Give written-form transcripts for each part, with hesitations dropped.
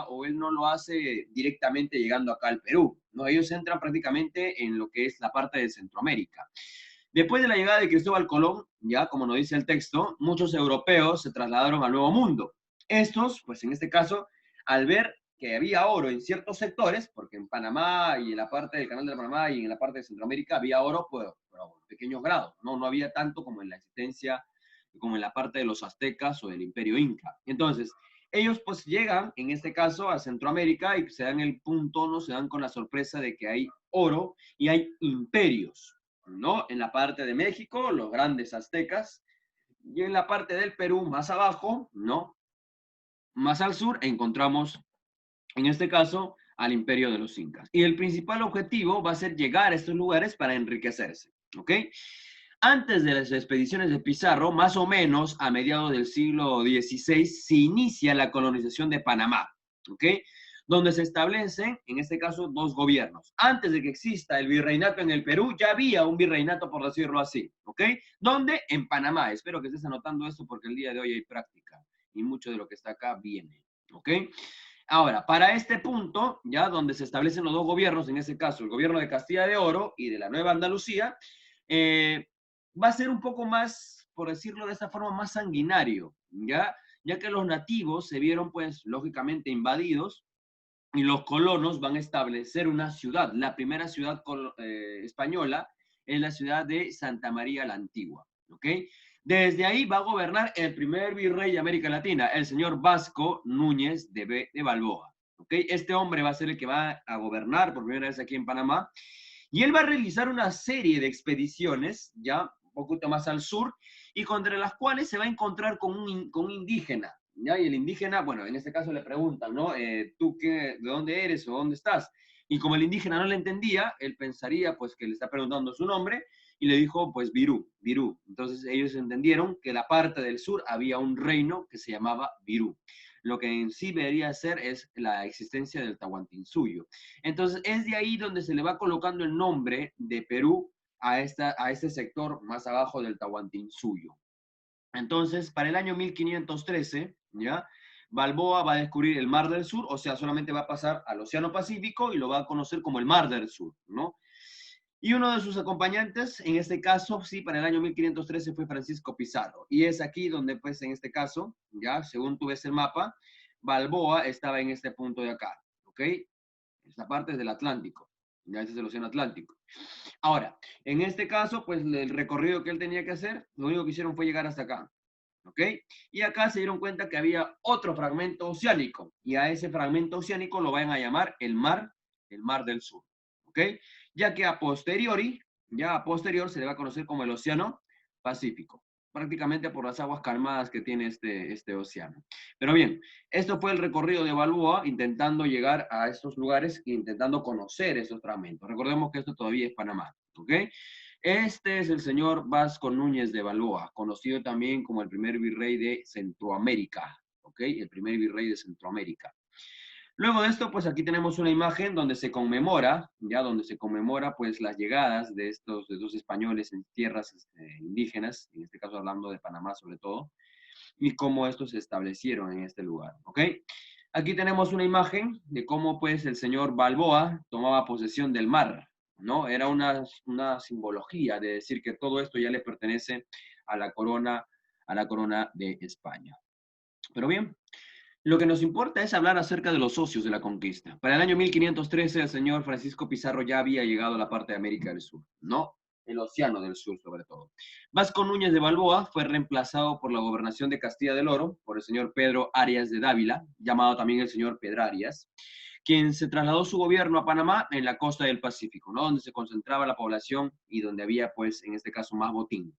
o él no lo hace directamente llegando acá al Perú, ¿no? Ellos entran prácticamente en lo que es la parte de Centroamérica. Después de la llegada de Cristóbal Colón, ya como nos dice el texto, muchos europeos se trasladaron al Nuevo Mundo. Estos, pues en este caso, al ver que había oro en ciertos sectores, porque en Panamá y en la parte del Canal de Panamá y en la parte de Centroamérica había oro, pues, pero a pequeños grados, ¿no? No había tanto como en la existencia, como en la parte de los aztecas o del Imperio Inca. Entonces, ellos pues llegan, en este caso, a Centroamérica y se dan el punto, ¿no? Se dan con la sorpresa de que hay oro y hay imperios, ¿no? En la parte de México, los grandes aztecas, y en la parte del Perú, más abajo, ¿no? Más al sur, encontramos, en este caso, al imperio de los incas. Y el principal objetivo va a ser llegar a estos lugares para enriquecerse, ¿ok? Antes de las expediciones de Pizarro, más o menos a mediados del siglo XVI, se inicia la colonización de Panamá, ¿ok? Donde se establecen, en este caso, dos gobiernos. Antes de que exista el virreinato en el Perú, ya había un virreinato, por decirlo así, ¿ok? ¿Dónde? En Panamá. Espero que estés anotando esto porque el día de hoy hay práctica y mucho de lo que está acá viene, ¿ok? Ahora, para este punto, ya donde se establecen los dos gobiernos, en este caso el gobierno de Castilla de Oro y de la Nueva Andalucía, va a ser un poco más, por decirlo de esta forma, más sanguinario, ¿ya? Ya que los nativos se vieron, pues, lógicamente invadidos y los colonos van a establecer una ciudad. La primera ciudad española es la ciudad de Santa María la Antigua, ¿ok? Desde ahí va a gobernar el primer virrey de América Latina, el señor Vasco Núñez de Balboa, ¿ok? Este hombre va a ser el que va a gobernar por primera vez aquí en Panamá y él va a realizar una serie de expediciones, ya un poquito más al sur, y contra las cuales se va a encontrar con un indígena, ¿ya? Y el indígena, bueno, en este caso le preguntan, ¿no? ¿Tú qué, de dónde eres o dónde estás? Y como el indígena no le entendía, él pensaría, pues, que le está preguntando su nombre, y le dijo, pues, Virú, Virú. Entonces ellos entendieron que la parte del sur había un reino que se llamaba Virú. Lo que en sí debería ser es la existencia del Tahuantinsuyo. Entonces es de ahí donde se le va colocando el nombre de Perú a este sector más abajo del Tahuantinsuyo. Entonces, para el año 1513, ¿ya? Balboa va a descubrir el Mar del Sur, o sea, solamente va a pasar al Océano Pacífico y lo va a conocer como el Mar del Sur, ¿no? Y uno de sus acompañantes, en este caso, sí, para el año 1513 fue Francisco Pizarro. Y es aquí donde, pues, en este caso, ya, según tú ves el mapa, Balboa estaba en este punto de acá, ¿ok? Esta parte es del Atlántico, ya ese es el Océano Atlántico. Ahora, en este caso, pues el recorrido que él tenía que hacer, lo único que hicieron fue llegar hasta acá, ¿ok? Y acá se dieron cuenta que había otro fragmento oceánico, y a ese fragmento oceánico lo van a llamar el Mar del Sur, ¿ok? Ya que a posteriori, ya a posterior se le va a conocer como el Océano Pacífico, prácticamente por las aguas calmadas que tiene este océano. Pero bien, esto fue el recorrido de Balboa intentando llegar a estos lugares e intentando conocer estos fragmentos. Recordemos que esto todavía es Panamá, ¿ok? Este es el señor Vasco Núñez de Balboa, conocido también como el primer virrey de Centroamérica, ¿ok? El primer virrey de Centroamérica. Luego de esto, pues aquí tenemos una imagen donde se conmemora, ya donde se conmemora pues las llegadas de estos españoles en tierras indígenas, en este caso hablando de Panamá sobre todo, y cómo estos se establecieron en este lugar, ¿ok? Aquí tenemos una imagen de cómo pues el señor Balboa tomaba posesión del mar, ¿no? Era una simbología de decir que todo esto ya le pertenece a la corona de España. Pero bien, lo que nos importa es hablar acerca de los socios de la conquista. Para el año 1513, el señor Francisco Pizarro ya había llegado a la parte de América del Sur, ¿no? El Océano del Sur, sobre todo. Vasco Núñez de Balboa fue reemplazado por la gobernación de Castilla del Oro por el señor Pedro Arias de Dávila, llamado también el señor Pedrarias, quien se trasladó su gobierno a Panamá en la costa del Pacífico, ¿no? Donde se concentraba la población y donde había, pues, en este caso, más botín.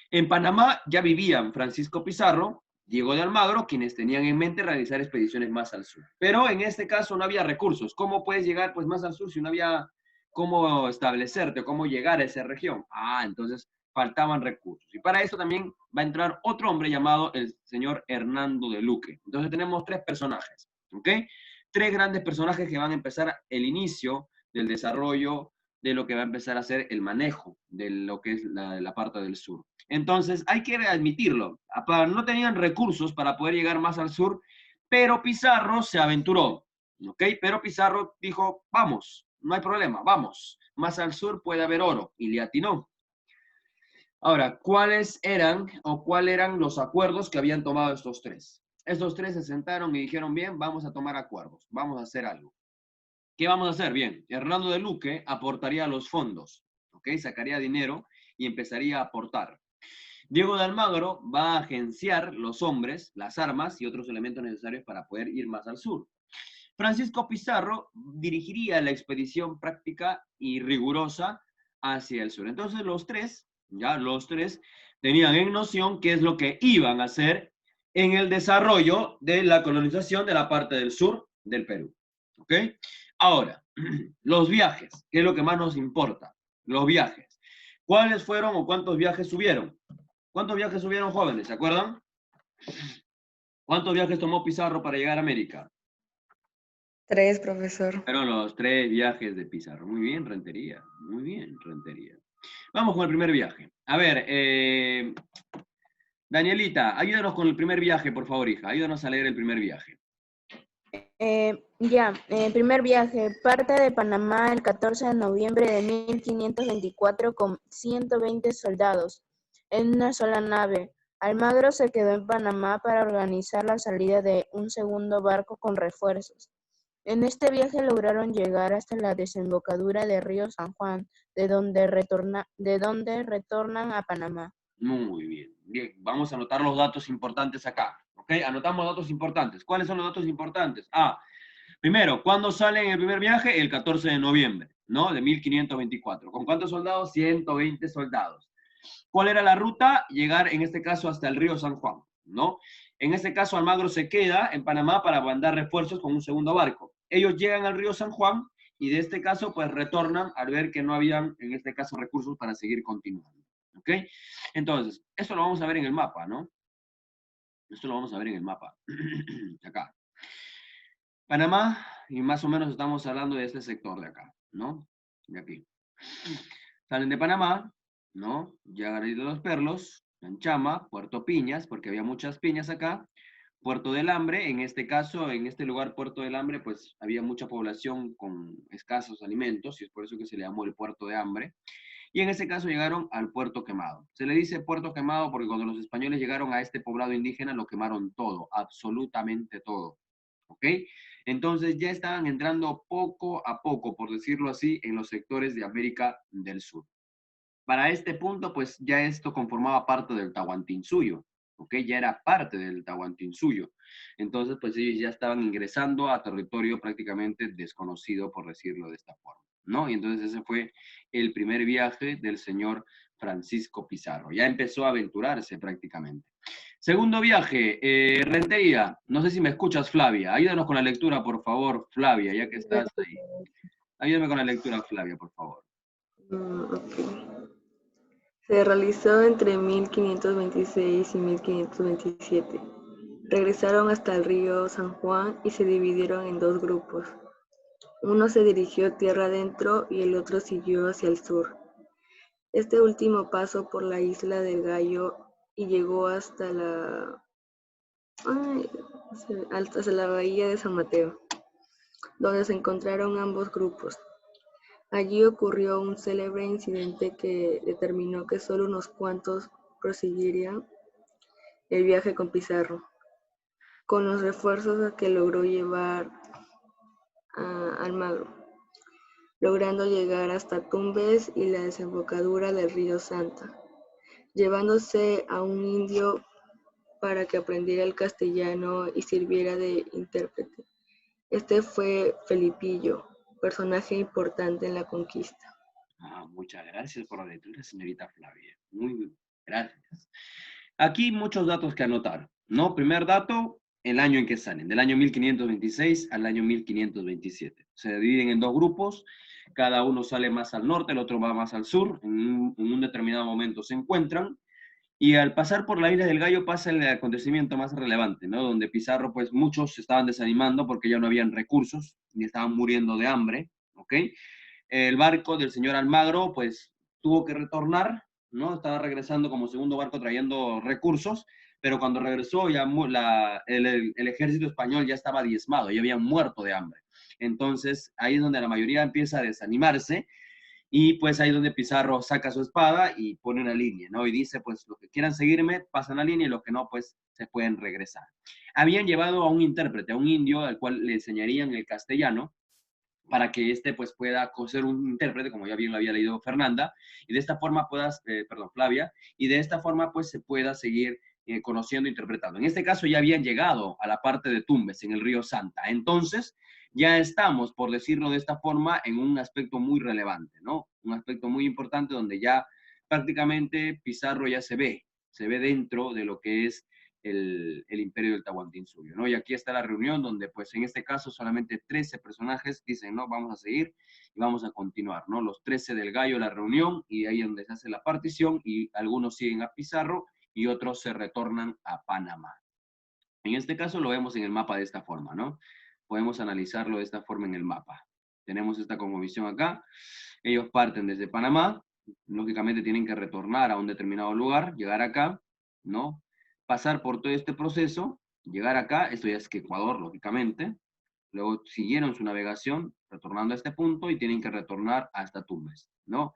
En Panamá ya vivían Francisco Pizarro, Diego de Almagro, quienes tenían en mente realizar expediciones más al sur. Pero en este caso no había recursos. ¿Cómo puedes llegar pues más al sur si no había cómo establecerte, cómo llegar a esa región? Entonces faltaban recursos. Y para eso también va a entrar otro hombre llamado el señor Hernando de Luque. Entonces tenemos tres personajes, ¿ok? Tres grandes personajes que van a empezar el inicio del desarrollo de lo que va a empezar a ser el manejo de lo que es la parte del sur. Entonces, hay que admitirlo, no tenían recursos para poder llegar más al sur, Pero Pizarro se aventuró, ¿ok? Pero Pizarro dijo, vamos, no hay problema, vamos. Más al sur puede haber oro, y le atinó. Ahora, ¿cuáles eran o cuáles eran los acuerdos que habían tomado estos tres? Estos tres se sentaron y dijeron, bien, vamos a tomar acuerdos, vamos a hacer algo. ¿Qué vamos a hacer? Bien, Hernando de Luque aportaría los fondos, ¿ok? Sacaría dinero y empezaría a aportar. Diego de Almagro va a agenciar los hombres, las armas y otros elementos necesarios para poder ir más al sur. Francisco Pizarro dirigiría la expedición práctica y rigurosa hacia el sur. Entonces los tres tenían en noción qué es lo que iban a hacer en el desarrollo de la colonización de la parte del sur del Perú. ¿Ok? Ahora, los viajes, ¿qué es lo que más nos importa? Los viajes. ¿Cuáles fueron o cuántos viajes subieron? ¿Cuántos viajes subieron, jóvenes? ¿Se acuerdan? ¿Cuántos viajes tomó Pizarro para llegar a América? 3, profesor. Fueron los 3 viajes de Pizarro. Muy bien, Rentería. Muy bien, Rentería. Vamos con el primer viaje. A ver, Danielita, ayúdanos con el primer viaje, por favor, hija. Ayúdanos a leer el primer viaje. Primer viaje. Parte de Panamá el 14 de noviembre de 1524 con 120 soldados en una sola nave. Almagro se quedó en Panamá para organizar la salida de un segundo barco con refuerzos. En este viaje lograron llegar hasta la desembocadura del río San Juan, de donde retornan a Panamá. Muy bien. Bien, vamos a anotar los datos importantes acá. ¿Ok? Anotamos datos importantes. ¿Cuáles son los datos importantes? Primero, ¿cuándo salen en el primer viaje? El 14 de noviembre, ¿no? De 1524. ¿Con cuántos soldados? 120 soldados. ¿Cuál era la ruta? Llegar, en este caso, hasta el río San Juan, ¿no? En este caso, Almagro se queda en Panamá para mandar refuerzos con un segundo barco. Ellos llegan al río San Juan y de este caso, pues retornan al ver que no habían, en este caso, recursos para seguir continuando, ¿ok? Entonces, esto lo vamos a ver en el mapa, ¿no? Esto lo vamos a ver en el mapa. Acá. Panamá, y más o menos estamos hablando de este sector de acá, ¿no? De aquí. Salen de Panamá, ¿no? Llegan a Isla de los Perlos, Chanchama, Puerto Piñas, porque había muchas piñas acá. Puerto del Hambre, en este caso, en este lugar Puerto del Hambre, pues había mucha población con escasos alimentos, y es por eso que se le llamó el Puerto de Hambre. Y en ese caso llegaron al Puerto Quemado. Se le dice Puerto Quemado porque cuando los españoles llegaron a este poblado indígena lo quemaron todo, absolutamente todo. ¿Ok? Entonces ya estaban entrando poco a poco, por decirlo así, en los sectores de América del Sur. Para este punto, pues ya esto conformaba parte del Tahuantinsuyo, ¿ok? Ya era parte del Tahuantinsuyo. Entonces, pues ellos ya estaban ingresando a territorio prácticamente desconocido, por decirlo de esta forma, ¿no? Y entonces ese fue el primer viaje del señor Francisco Pizarro. Ya empezó a aventurarse prácticamente. Segundo viaje, Rentería. No sé si me escuchas, Flavia. Ayúdanos con la lectura, por favor, Flavia, ya que estás ahí. Ayúdame con la lectura, Flavia, por favor. Ok. Se realizó entre 1526 y 1527. Regresaron hasta el río San Juan y se dividieron en dos grupos. Uno se dirigió tierra adentro y el otro siguió hacia el sur. Este último pasó por la isla del Gallo y llegó hasta la bahía de San Mateo, donde se encontraron ambos grupos. Allí ocurrió un célebre incidente que determinó que solo unos cuantos prosiguieran el viaje con Pizarro, con los refuerzos que logró llevar a Almagro, logrando llegar hasta Tumbes y la desembocadura del río Santa, llevándose a un indio para que aprendiera el castellano y sirviera de intérprete. Este fue Felipillo, personaje importante en la conquista. Muchas gracias por la lectura, señorita Flavia. Muy bien, gracias. Aquí muchos datos que anotar, ¿no? Primer dato, el año en que salen, del año 1526 al año 1527. Se dividen en dos grupos, cada uno sale más al norte, el otro va más al sur, en un determinado momento se encuentran, y al pasar por la isla del Gallo pasa el acontecimiento más relevante, ¿no? Donde Pizarro, pues muchos se estaban desanimando porque ya no habían recursos, y estaban muriendo de hambre, ¿ok? El barco del señor Almagro, pues tuvo que retornar, ¿no? Estaba regresando como segundo barco trayendo recursos, pero cuando regresó ya el ejército español ya estaba diezmado, ya habían muerto de hambre. Entonces ahí es donde la mayoría empieza a desanimarse y pues ahí es donde Pizarro saca su espada y pone una línea, ¿no? Y dice, pues los que quieran seguirme pasan la línea y los que no, pues se pueden regresar. Habían llevado a un intérprete, a un indio, al cual le enseñarían el castellano, para que éste pues pueda ser un intérprete, como ya bien lo había leído Fernanda, y de esta forma Flavia, y de esta forma pues se pueda seguir conociendo e interpretando. En este caso ya habían llegado a la parte de Tumbes, en el río Santa. Entonces, ya estamos, por decirlo de esta forma, en un aspecto muy relevante, ¿no? Un aspecto muy importante donde ya prácticamente Pizarro ya se ve dentro de lo que es el imperio del Tahuantinsuyo, ¿no? Y aquí está la reunión donde, pues, en este caso solamente 13 personajes dicen, no, vamos a seguir y vamos a continuar, ¿no? Los 13 del gallo, la reunión, y ahí es donde se hace la partición, y algunos siguen a Pizarro y otros se retornan a Panamá. En este caso lo vemos en el mapa de esta forma, ¿no? Podemos analizarlo de esta forma en el mapa. Tenemos esta cosmovisión acá. Ellos parten desde Panamá, lógicamente tienen que retornar a un determinado lugar, llegar acá, ¿no? Pasar por todo este proceso, llegar acá, esto ya es que Ecuador, lógicamente. Luego siguieron su navegación, retornando a este punto, y tienen que retornar hasta Tumbes, ¿no?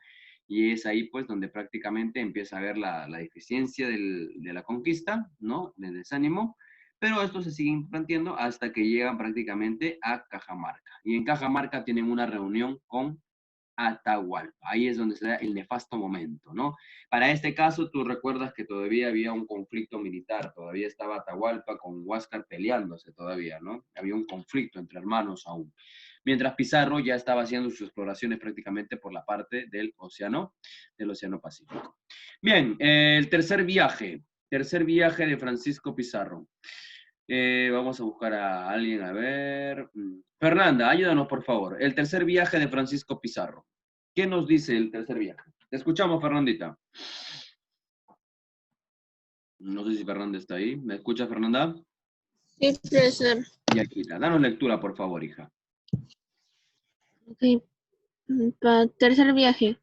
Y es ahí, pues, donde prácticamente empieza a ver la deficiencia de la conquista, ¿no? Del desánimo, pero esto se sigue planteando hasta que llegan prácticamente a Cajamarca. Y en Cajamarca tienen una reunión con Atahualpa. Ahí es donde se da el nefasto momento, ¿no? Para este caso, tú recuerdas que todavía había un conflicto militar, todavía estaba Atahualpa con Huáscar peleándose todavía, ¿no? Había un conflicto entre hermanos aún. Mientras Pizarro ya estaba haciendo sus exploraciones prácticamente por la parte del Océano Pacífico. Bien, el tercer viaje de Francisco Pizarro. Vamos a buscar a alguien, a ver. Fernanda, ayúdanos, por favor. El tercer viaje de Francisco Pizarro. ¿Qué nos dice el tercer viaje? Te escuchamos, Fernandita. No sé si Fernanda está ahí. ¿Me escucha, Fernanda? Sí, profesor. Y aquí está. Danos lectura, por favor, hija. Ok. Tercer viaje.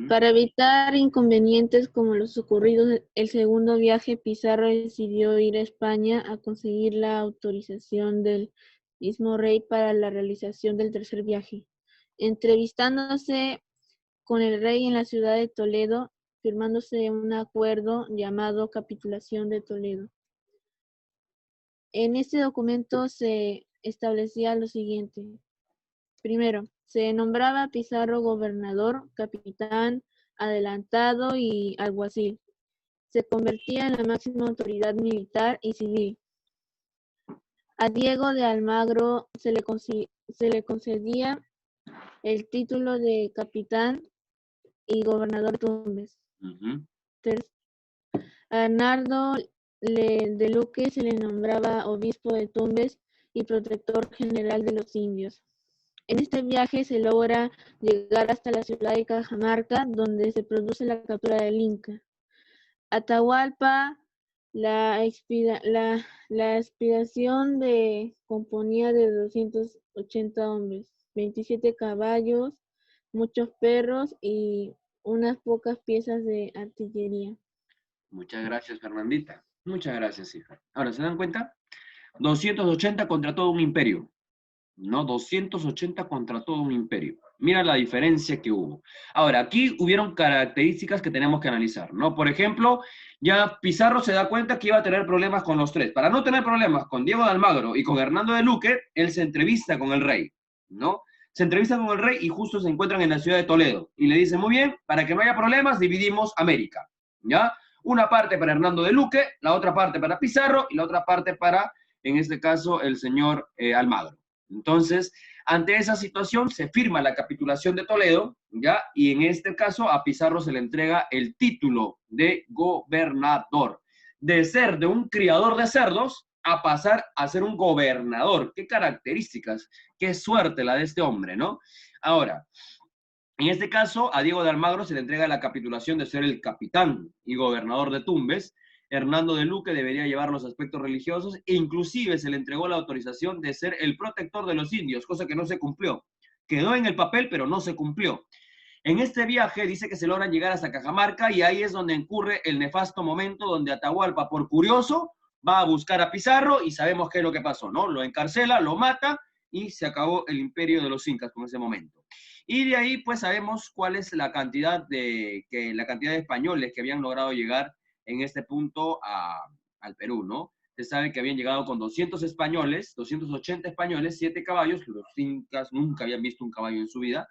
Para evitar inconvenientes como los ocurridos el segundo viaje, Pizarro decidió ir a España a conseguir la autorización del mismo rey para la realización del tercer viaje. Entrevistándose con el rey en la ciudad de Toledo, firmándose un acuerdo llamado Capitulación de Toledo. En este documento se establecía lo siguiente. Primero, se nombraba a Pizarro gobernador, capitán, adelantado y alguacil. Se convertía en la máxima autoridad militar y civil. A Diego de Almagro se le concedía el título de capitán y gobernador de Tumbes. A Bernardo de Luque se le nombraba obispo de Tumbes y protector general de los indios. En este viaje se logra llegar hasta la ciudad de Cajamarca, donde se produce la captura del Inca. Atahualpa, la expedición componía de 280 hombres, 27 caballos, muchos perros y unas pocas piezas de artillería. Muchas gracias, Fernandita. Muchas gracias, hija. Ahora, ¿se dan cuenta? 280 contra todo un imperio. ¿No? 280 contra todo un imperio. Mira la diferencia que hubo. Ahora, aquí hubieron características que tenemos que analizar, ¿no? Por ejemplo, ya Pizarro se da cuenta que iba a tener problemas con los tres. Para no tener problemas con Diego de Almagro y con Hernando de Luque, él se entrevista con el rey, ¿no? Se entrevista con el rey y justo se encuentran en la ciudad de Toledo. Y le dice, muy bien, para que no haya problemas, dividimos América, ¿ya? Una parte para Hernando de Luque, la otra parte para Pizarro y la otra parte para, en este caso, el señor Almagro. Entonces, ante esa situación se firma la capitulación de Toledo, ¿ya? Y en este caso a Pizarro se le entrega el título de gobernador. De ser de un criador de cerdos a pasar a ser un gobernador. Qué características, qué suerte la de este hombre, ¿no? Ahora, en este caso a Diego de Almagro se le entrega la capitulación de ser el capitán y gobernador de Tumbes. Hernando de Luque debería llevar los aspectos religiosos e inclusive se le entregó la autorización de ser el protector de los indios, cosa que no se cumplió. Quedó en el papel, pero no se cumplió. En este viaje dice que se logran llegar hasta Cajamarca y ahí es donde ocurre el nefasto momento donde Atahualpa, por curioso, va a buscar a Pizarro y sabemos qué es lo que pasó, ¿no? Lo encarcela, lo mata y se acabó el imperio de los incas con ese momento. Y de ahí pues sabemos cuál es la cantidad de españoles que habían logrado llegar en este punto al Perú, ¿no? Se sabe que habían llegado con 200 españoles, 280 españoles, 7 caballos, los incas nunca habían visto un caballo en su vida,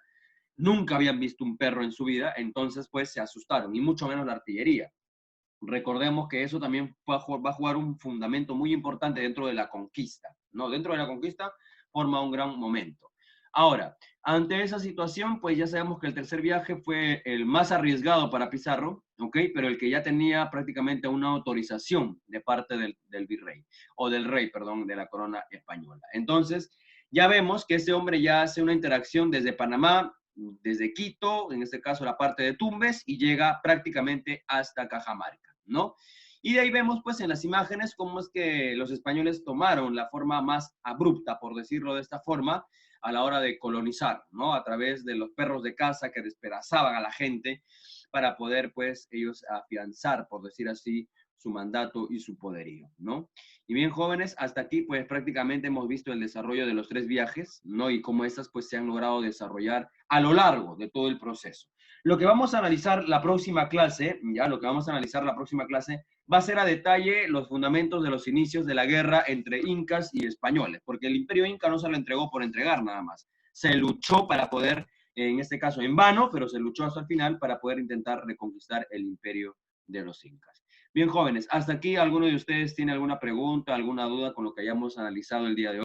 nunca habían visto un perro en su vida, entonces pues se asustaron, y mucho menos la artillería. Recordemos que eso también va a jugar un fundamento muy importante dentro de la conquista, ¿no? Dentro de la conquista forma un gran momento. Ahora, ante esa situación, pues ya sabemos que el tercer viaje fue el más arriesgado para Pizarro, ¿ok? Pero el que ya tenía prácticamente una autorización de parte del virrey, o del rey, perdón, de la corona española. Entonces, ya vemos que ese hombre ya hace una interacción desde Panamá, desde Quito, en este caso la parte de Tumbes, y llega prácticamente hasta Cajamarca, ¿no? Y de ahí vemos pues en las imágenes cómo es que los españoles tomaron la forma más abrupta, por decirlo de esta forma, a la hora de colonizar, ¿no? A través de los perros de caza que despedazaban a la gente para poder pues ellos afianzar, por decir así, su mandato y su poderío, ¿no? Y bien, jóvenes, hasta aquí pues prácticamente hemos visto el desarrollo de los 3 viajes, ¿no? Y cómo estas pues se han logrado desarrollar a lo largo de todo el proceso. Lo que vamos a analizar la próxima clase, va a ser a detalle los fundamentos de los inicios de la guerra entre incas y españoles, porque el imperio inca no se lo entregó por entregar nada más, se luchó para poder, en este caso en vano, pero se luchó hasta el final para poder intentar reconquistar el imperio de los incas. Bien, jóvenes, hasta aquí, ¿alguno de ustedes tiene alguna pregunta, alguna duda con lo que hayamos analizado el día de hoy?